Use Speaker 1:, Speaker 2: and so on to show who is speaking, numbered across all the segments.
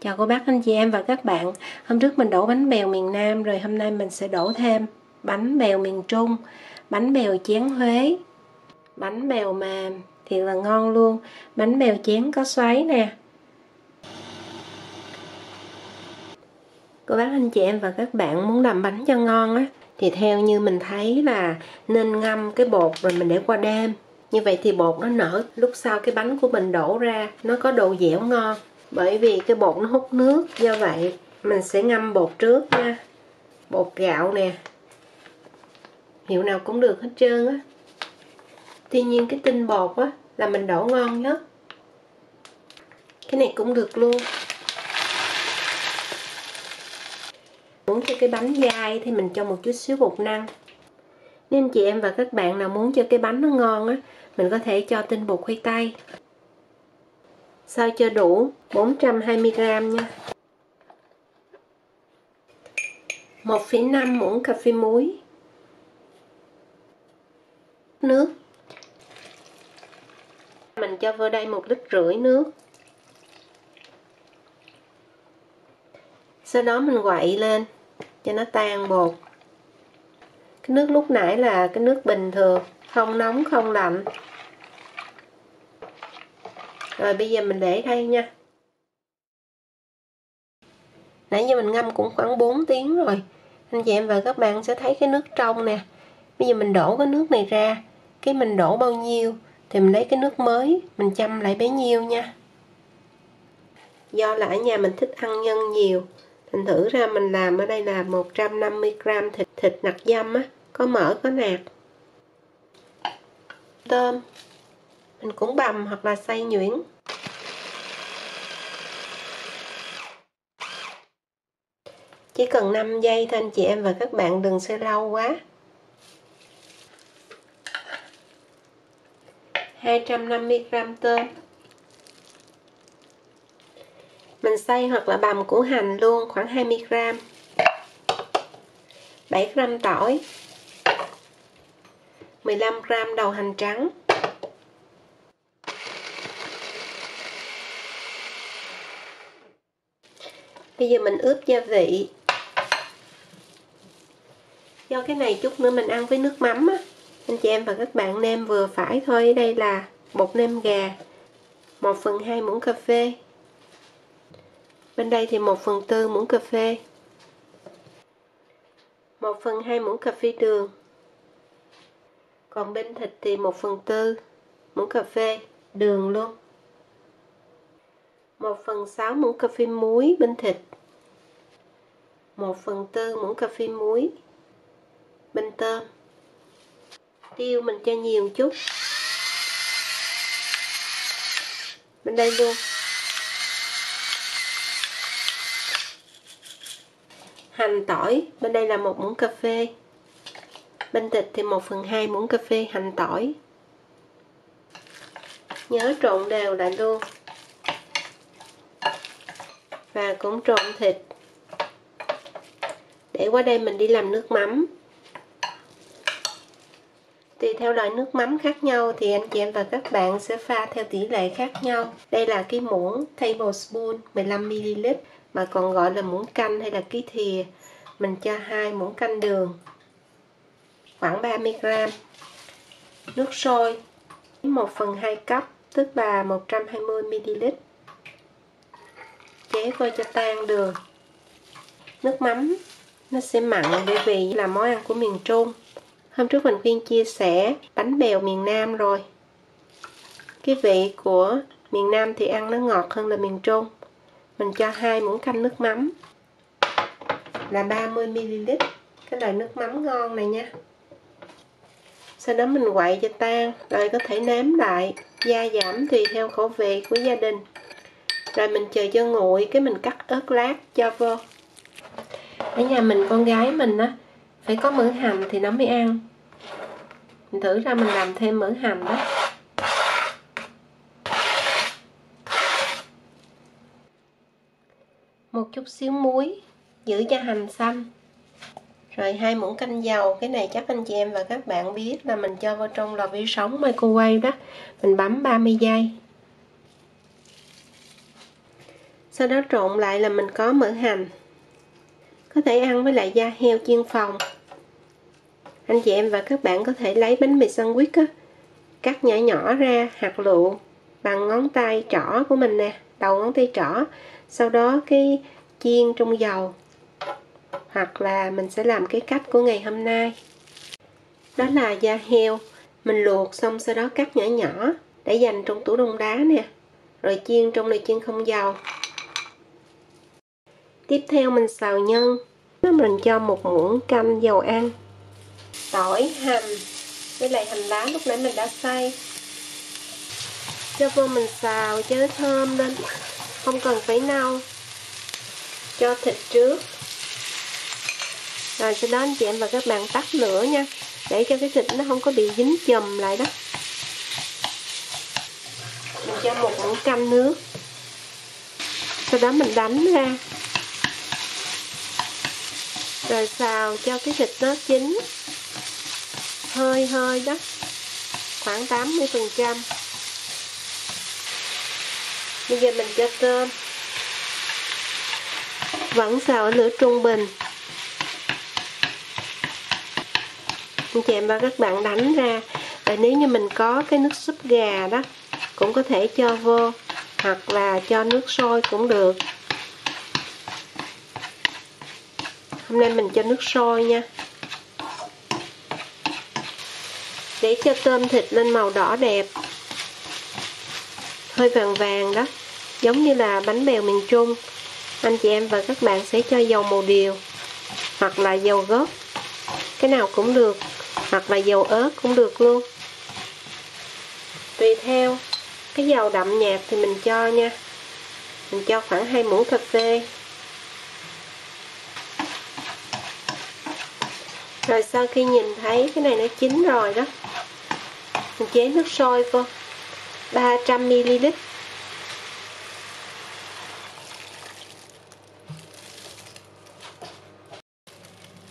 Speaker 1: Chào cô bác anh chị em và các bạn. Hôm trước mình đổ bánh bèo miền Nam rồi, hôm nay mình sẽ đổ thêm bánh bèo miền Trung, bánh bèo chén Huế. Bánh bèo mềm thiệt là ngon luôn. Bánh bèo chén có xoáy nè. Cô bác anh chị em và các bạn muốn làm bánh cho ngon á thì theo như mình thấy là nên ngâm cái bột rồi mình để qua đêm. Như vậy thì bột nó nở, lúc sau cái bánh của mình đổ ra nó có độ dẻo ngon. Bởi vì cái bột nó hút nước, do vậy mình sẽ ngâm bột trước nha. Bột gạo nè, hiệu nào cũng được hết trơn á. Tuy nhiên cái tinh bột á là mình đổ ngon nhất. Cái này cũng được luôn. Muốn cho cái bánh dai thì mình cho một chút xíu bột năng. Nếu anh chị em và các bạn nào muốn cho cái bánh nó ngon á, mình có thể cho tinh bột khoai tây. Sao cho đủ 420g nha. 1,5 muỗng cà phê muối. Nước. Mình cho vào đây 1,5 lít nước. Sau đó mình quậy lên cho nó tan bột. Cái nước lúc nãy là cái nước bình thường, không nóng không lạnh. Rồi bây giờ mình để đây nha. Nãy giờ mình ngâm cũng khoảng 4 tiếng rồi. Anh chị em và các bạn sẽ thấy cái nước trong nè. Bây giờ mình đổ cái nước này ra. Cái mình đổ bao nhiêu thì mình lấy cái nước mới, mình chăm lại bấy nhiêu nha. Do là ở nhà mình thích ăn nhân nhiều, thành thử ra mình làm ở đây là 150g thịt nạc dăm á, có mỡ có nạc. Tôm mình cũng bằm hoặc là xay nhuyễn. Chỉ cần 5 giây thôi anh chị em và các bạn, đừng xay lâu quá. 250g tôm. Mình xay hoặc là bằm củ hành luôn khoảng 20g. 7g tỏi. 15g đầu hành trắng. Bây giờ mình ướp gia vị. Do cái này chút nữa mình ăn với nước mắm á, anh chị em và các bạn nêm vừa phải thôi. Đây là bột nêm gà 1/2 muỗng cà phê. Bên đây thì 1/4 muỗng cà phê. 1/2 muỗng cà phê đường. Còn bên thịt thì 1/4 muỗng cà phê đường luôn. 1/6 muỗng cà phê muối bên thịt. 1/4 muỗng cà phê muối bên tôm. Tiêu mình cho nhiều chút. Bên đây luôn. Hành tỏi bên đây là 1 muỗng cà phê. Bên thịt thì 1/2 muỗng cà phê hành tỏi. Nhớ trộn đều lại luôn. Và cũng trộn thịt. Để qua đây mình đi làm nước mắm. Tùy theo loại nước mắm khác nhau thì anh chị em và các bạn sẽ pha theo tỷ lệ khác nhau. Đây là cái muỗng tablespoon 15ml, mà còn gọi là muỗng canh hay là cái thìa. Mình cho 2 muỗng canh đường khoảng 30g. Nước sôi 1/2 cốc, tức là 120ml. Chế vô cho tan đường. Nước mắm nó sẽ mặn bởi vì là món ăn của miền Trung. Hôm trước mình khuyên chia sẻ bánh bèo miền Nam rồi. Cái vị của miền Nam thì ăn nó ngọt hơn là miền Trung. Mình cho 2 muỗng canh nước mắm là 30ml. Cái loại nước mắm ngon này nha. Sau đó mình quậy cho tan, rồi có thể nếm lại, gia giảm tùy theo khẩu vị của gia đình. Rồi mình chờ cho nguội, cái mình cắt ớt lát cho vô. Ở nhà mình con gái mình á phải có mỡ hành thì nó mới ăn. Mình thử ra mình làm thêm mỡ hành đó. Một chút xíu muối giữ cho hành xanh. Rồi 2 muỗng canh dầu. Cái này chắc anh chị em và các bạn biết là mình cho vào trong lò vi sóng microwave đó. Mình bấm 30 giây. Sau đó trộn lại là mình có mỡ hành. Có thể ăn với lại da heo chiên phồng. Anh chị em và các bạn có thể lấy bánh mì sandwich á, cắt nhỏ nhỏ ra hạt lựu bằng ngón tay trỏ của mình nè, đầu ngón tay trỏ. Sau đó cái chiên trong dầu. Hoặc là mình sẽ làm cái cách của ngày hôm nay. Đó là da heo. Mình luộc xong sau đó cắt nhỏ nhỏ để dành trong tủ đông đá nè. Rồi chiên trong nồi chiên không dầu. Tiếp theo mình xào nhân. Mình cho một muỗng canh dầu ăn, tỏi, hành với lại hành lá lúc nãy mình đã xay. Cho vô mình xào cho nó thơm lên, không cần phải nâu. Cho thịt trước. Rồi sau đó anh chị em và các bạn tắt lửa nha, để cho cái thịt nó không có bị dính chùm lại đó. Mình cho một muỗng canh nước. Sau đó mình đánh ra. Rồi xào cho cái thịt nó chín. Hơi đó. Khoảng 80%. Bây giờ mình cho cơm. Vẫn xào ở lửa trung bình. Anh chị em và các bạn đánh ra. Và nếu như mình có cái nước súp gà đó, cũng có thể cho vô. Hoặc là cho nước sôi cũng được. Hôm nay mình cho nước sôi nha. Để cho tôm thịt lên màu đỏ đẹp. Hơi vàng vàng đó. Giống như là bánh bèo miền Trung. Anh chị em và các bạn sẽ cho dầu màu điều. Hoặc là dầu gốc. Cái nào cũng được. Hoặc là dầu ớt cũng được luôn. Tùy theo. Cái dầu đậm nhạt thì mình cho nha. Mình cho khoảng 2 muỗng cà phê. Rồi sau khi nhìn thấy cái này nó chín rồi đó, mình chế nước sôi vô 300ml.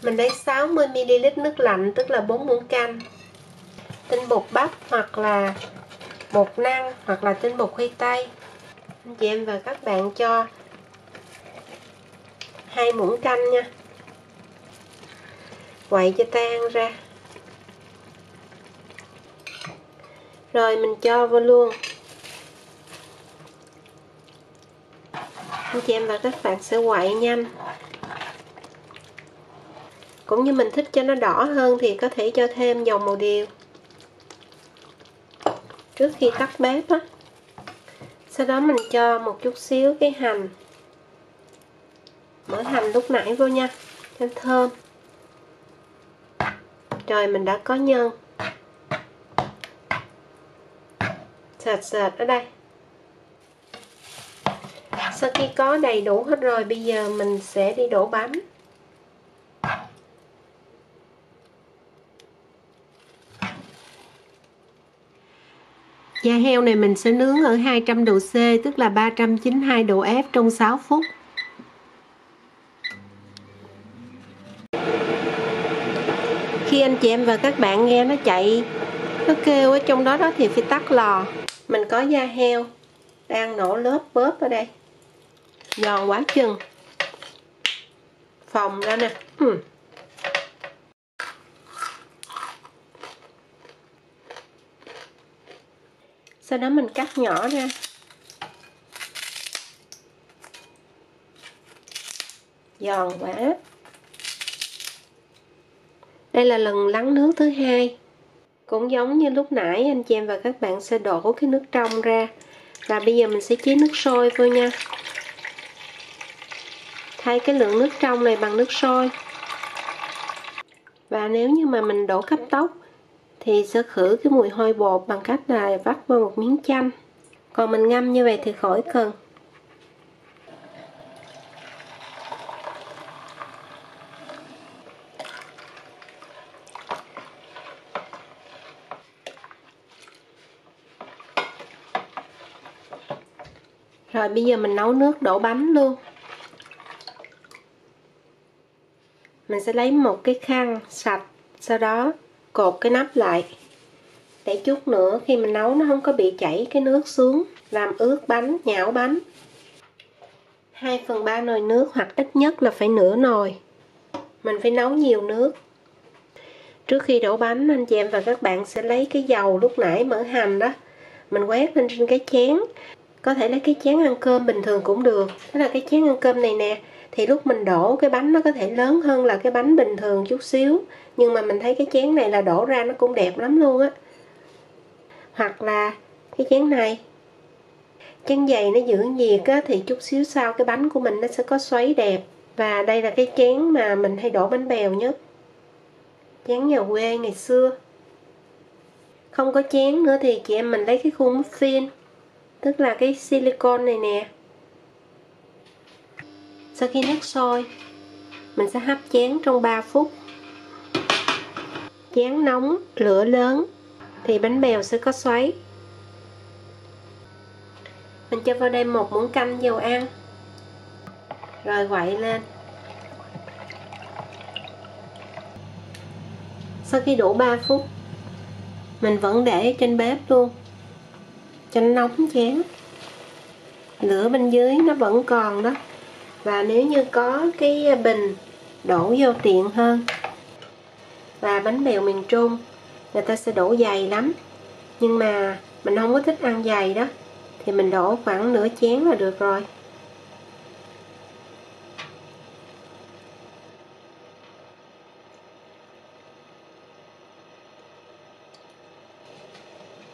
Speaker 1: Mình lấy 60ml nước lạnh, tức là 4 muỗng canh. Tinh bột bắp hoặc là bột năng hoặc là tinh bột khoai tây. Anh chị em và các bạn cho 2 muỗng canh nha. Quậy cho tan ra. Rồi mình cho vô luôn. Anh chị em và các bạn sẽ quậy nhanh. Cũng như mình thích cho nó đỏ hơn thì có thể cho thêm dầu màu điều trước khi tắt bếp á. Sau đó mình cho một chút xíu cái hành, mỡ hành lúc nãy vô nha, cho thơm. Rồi mình đã có nhân sệt ở đây. Sau khi có đầy đủ hết rồi, bây giờ mình sẽ đi đổ bánh. Da heo này mình sẽ nướng ở 200 độ C, tức là 392 độ F trong 6 phút. Khi anh chị em và các bạn nghe nó chạy, nó kêu ở trong đó thì phải tắt lò. Mình có da heo đang nổ lớp bớp ở đây. Giòn quá chừng. Phồng ra nè. Sau đó mình cắt nhỏ ra. Giòn quá. Đây là lần lắng nước thứ hai. Cũng giống như lúc nãy, anh chị em và các bạn sẽ đổ cái nước trong ra. Và bây giờ mình sẽ chế nước sôi vô nha. Thay cái lượng nước trong này bằng nước sôi. Và nếu như mà mình đổ cấp tốc thì sẽ khử cái mùi hôi bột bằng cách là vắt vào một miếng chanh. Còn mình ngâm như vậy thì khỏi cần. Rồi bây giờ mình nấu nước đổ bánh luôn. Mình sẽ lấy một cái khăn sạch, sau đó cột cái nắp lại. Để chút nữa khi mình nấu nó không có bị chảy cái nước xuống, làm ướt bánh, nhão bánh. 2/3 nồi nước hoặc ít nhất là phải nửa nồi. Mình phải nấu nhiều nước. Trước khi đổ bánh, anh chị em và các bạn sẽ lấy cái dầu lúc nãy mỡ hành đó, mình quét lên trên cái chén. Có thể lấy cái chén ăn cơm bình thường cũng được. Đó là cái chén ăn cơm này nè. Thì lúc mình đổ cái bánh nó có thể lớn hơn là cái bánh bình thường chút xíu. Nhưng mà mình thấy cái chén này là đổ ra nó cũng đẹp lắm luôn á. Hoặc là cái chén này. Chén dày nó giữ nhiệt á, thì chút xíu sau cái bánh của mình nó sẽ có xoáy đẹp. Và đây là cái chén mà mình hay đổ bánh bèo nhất. Chén nhà quê ngày xưa. Không có chén nữa thì chị em mình lấy cái khuôn muffin, tức là cái silicone này nè. Sau khi nước sôi, mình sẽ hấp chén trong 3 phút. Chén nóng, lửa lớn thì bánh bèo sẽ có xoáy. Mình cho vào đây 1 muỗng canh dầu ăn, rồi quậy lên. Sau khi đủ 3 phút, mình vẫn để trên bếp luôn cho nó nóng chén. Lửa bên dưới nó vẫn còn đó. Và nếu như có cái bình đổ vô tiện hơn. Và bánh bèo miền Trung người ta sẽ đổ dày lắm, nhưng mà mình không có thích ăn dày đó, thì mình đổ khoảng nửa chén là được rồi.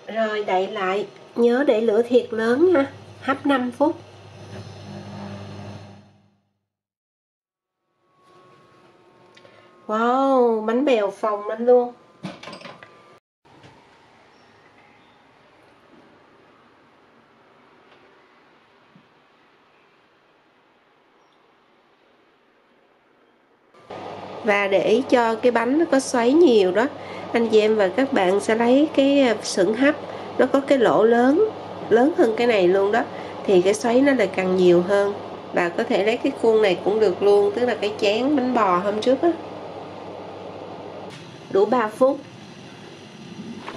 Speaker 1: Rồi đậy lại, nhớ để lửa thiệt lớn nha, hấp 5 phút. Wow, bánh bèo phồng lên luôn. Và để cho cái bánh nó có xoáy nhiều đó, anh chị em và các bạn sẽ lấy cái sừng hấp, nó có cái lỗ lớn hơn cái này luôn đó, thì cái xoáy nó lại càng nhiều hơn. Và có thể lấy cái khuôn này cũng được luôn, tức là cái chén bánh bò hôm trước á. Đủ 3 phút.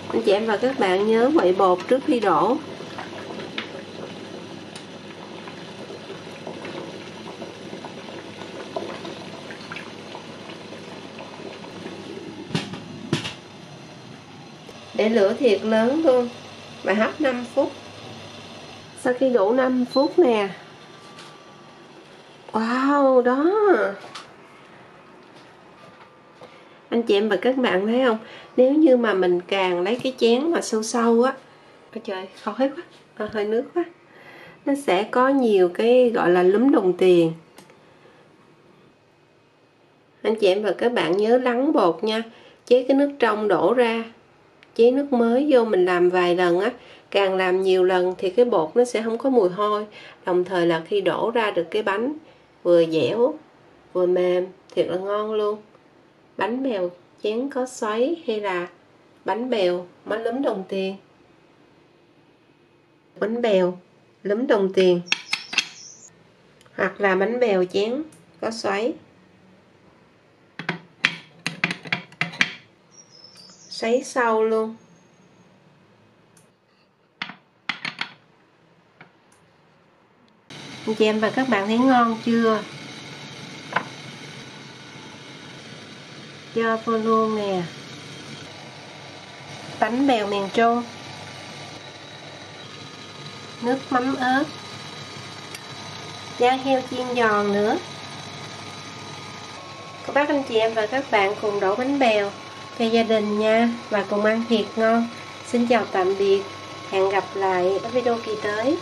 Speaker 1: Anh chị em và các bạn nhớ quậy bột trước khi đổ. Để lửa thiệt lớn luôn và hấp 5 phút. Sau khi đủ 5 phút nè, wow, đó, anh chị em và các bạn thấy không, nếu như mà mình càng lấy cái chén mà sâu sâu á, ôi trời, khói quá, hơi nước quá, nó sẽ có nhiều cái gọi là lúm đồng tiền. Anh chị em và các bạn nhớ lắng bột nha, chế cái nước trong đổ ra, chế nước mới vô, mình làm vài lần á, càng làm nhiều lần thì cái bột nó sẽ không có mùi hôi, đồng thời là khi đổ ra được cái bánh vừa dẻo vừa mềm, thiệt là ngon luôn. Bánh bèo chén có xoáy hay là bánh bèo má lúm đồng tiền, bánh bèo lúm đồng tiền, hoặc là bánh bèo chén có xoáy. Sấy sâu luôn. Anh chị em và các bạn thấy ngon chưa? Cho vô luôn nè. Bánh bèo miền Trung, nước mắm ớt, da heo chiên giòn nữa. Các bác anh chị em và các bạn cùng đổ bánh bèo cho gia đình nha, và cùng ăn thiệt ngon. Xin chào tạm biệt, hẹn gặp lại ở video kỳ tới.